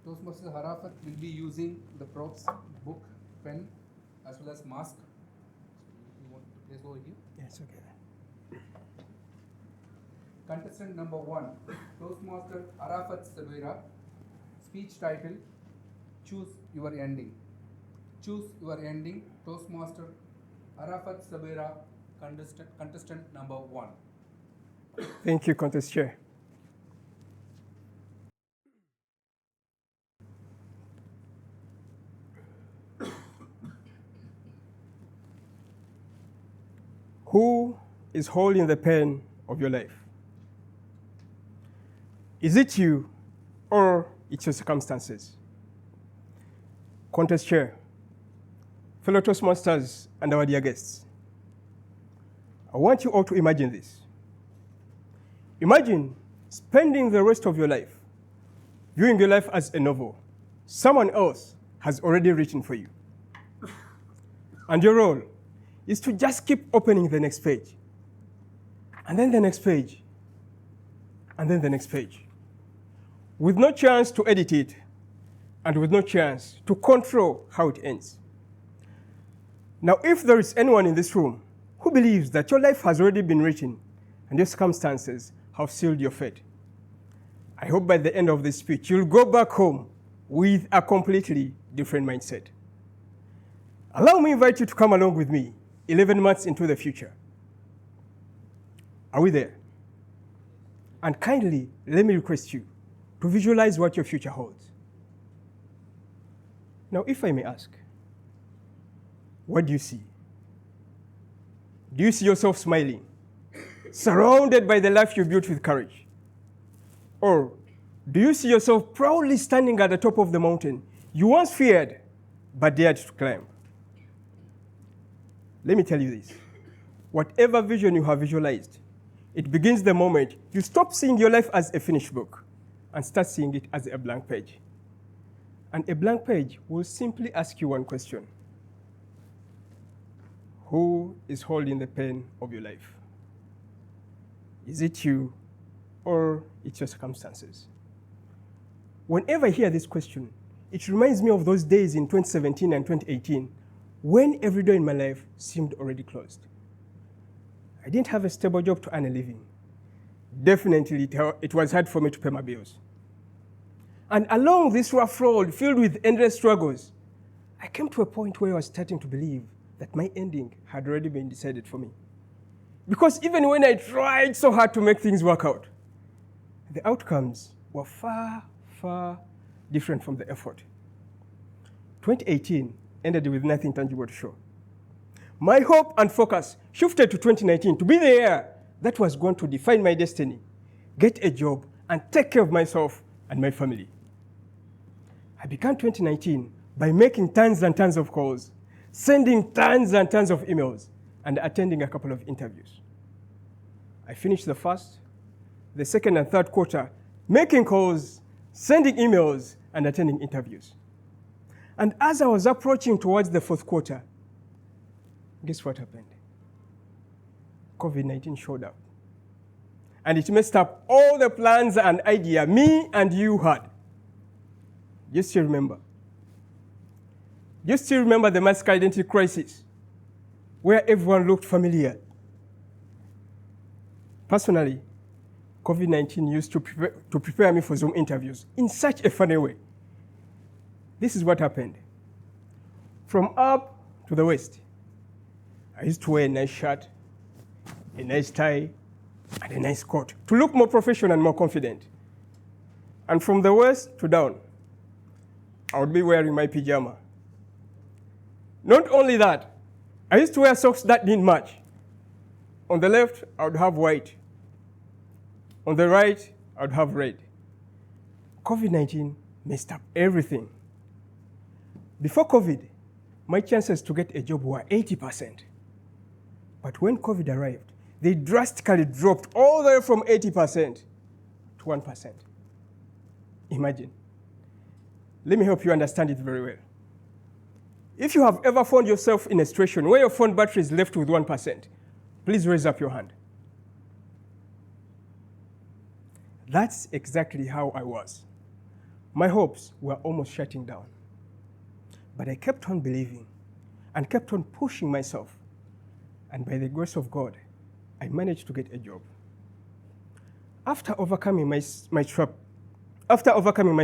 Toastmaster Harafat will be using the props, book, pen, as well as mask. You want to place over here? Yes, okay. Contestant number 1, Toastmaster Arafat Sabira. Speech title, Choose Your Ending. Choose Your Ending, Toastmaster Arafat Sabira, contestant number 1. Thank you, Contest Chair. Who is holding the pen of your life? Is it you or it's your circumstances? Contest Chair, fellow Toastmasters and our dear guests, I want you all to imagine this. Imagine spending the rest of your life viewing your life as a novel someone else has already written for you. And your role is to just keep opening the next page, and then the next page, and then the next page, with no chance to edit it, and with no chance to control how it ends. Now, if there is anyone in this room who believes that your life has already been written and your circumstances have sealed your fate, I hope by the end of this speech, you'll go back home with a completely different mindset. Allow me to invite you to come along with me 11 months into the future. Are we there? And kindly, let me request you to visualize what your future holds. Now, if I may ask, what do you see? Do you see yourself smiling, surrounded by the life you built with courage? Or do you see yourself proudly standing at the top of the mountain you once feared but dared to climb? Let me tell you this. Whatever vision you have visualized, it begins the moment you stop seeing your life as a finished book and start seeing it as a blank page. And a blank page will simply ask you one question. Who is holding the pen of your life? Is it you or it's your circumstances? Whenever I hear this question, it reminds me of those days in 2017 and 2018 when every door in my life seemed already closed. I didn't have a stable job to earn a living. Definitely, it was hard for me to pay my bills. And along this rough road filled with endless struggles, I came to a point where I was starting to believe that my ending had already been decided for me. Because even when I tried so hard to make things work out, the outcomes were far, far different from the effort. 2018 ended with nothing tangible to show. My hope and focus shifted to 2019 to be the year that was going to define my destiny, get a job, and take care of myself and my family. I began 2019 by making tons and tons of calls, sending tons and tons of emails, and attending a couple of interviews. I finished the first, the second and third quarter making calls, sending emails, and attending interviews. And as I was approaching towards the fourth quarter, guess what happened? COVID-19 showed up. And it messed up all the plans and ideas me and you had. You still remember? You still remember the mask identity crisis, where everyone looked familiar? Personally, COVID-19 used to prepare me for Zoom interviews in such a funny way. This is what happened. From up to the west, I used to wear a nice shirt, a nice tie, and a nice coat to look more professional and more confident. And from the west to down, I would be wearing my pajama. Not only that, I used to wear socks that didn't match. On the left, I would have white. On the right, I would have red. COVID-19 messed up everything. Before COVID, my chances to get a job were 80%. But when COVID arrived, they drastically dropped all the way from 80% to 1%. Imagine. Let me help you understand it very well. If you have ever found yourself in a situation where your phone battery is left with 1%, please raise up your hand. That's exactly how I was. My hopes were almost shutting down. But I kept on believing and kept on pushing myself. And by the grace of God, I managed to get a job. After overcoming my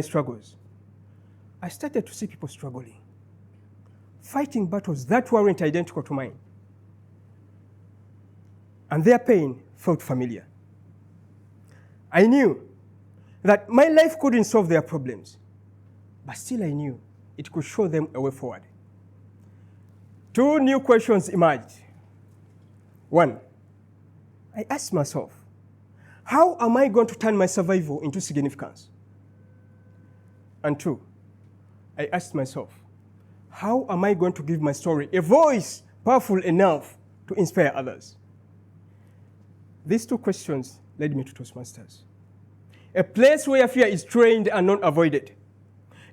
struggles, I started to see people struggling, fighting battles that weren't identical to mine. And their pain felt familiar. I knew that my life couldn't solve their problems, but still I knew it could show them a way forward. Two new questions emerged. One, I asked myself, how am I going to turn my survival into significance? And two, I asked myself, how am I going to give my story a voice powerful enough to inspire others? These two questions led me to Toastmasters, a place where fear is trained and not avoided,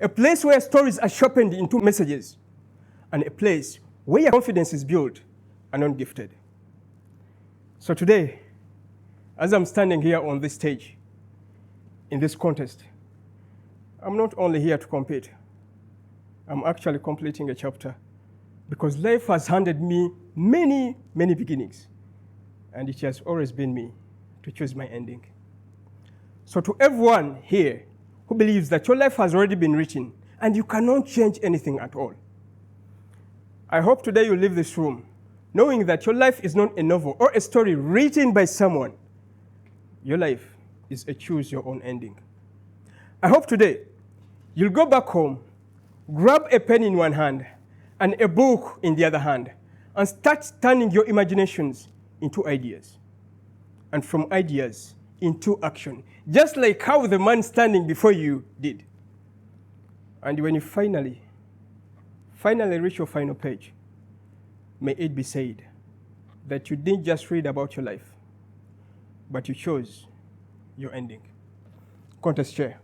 a place where stories are sharpened into messages, and a place where confidence is built and not gifted. So today, as I'm standing here on this stage, in this contest, I'm not only here to compete, I'm actually completing a chapter because life has handed me many, many beginnings, and it has always been me to choose my ending. So to everyone here who believes that your life has already been written and you cannot change anything at all, I hope today you leave this room knowing that your life is not a novel or a story written by someone. Your life is a choose your own ending. I hope today you'll go back home, grab a pen in one hand and a book in the other hand, and start turning your imaginations into ideas, and from ideas into action, just like how the man standing before you did. And when you finally reach your final page, may it be said that you didn't just read about your life, but you chose your ending. Contest chair.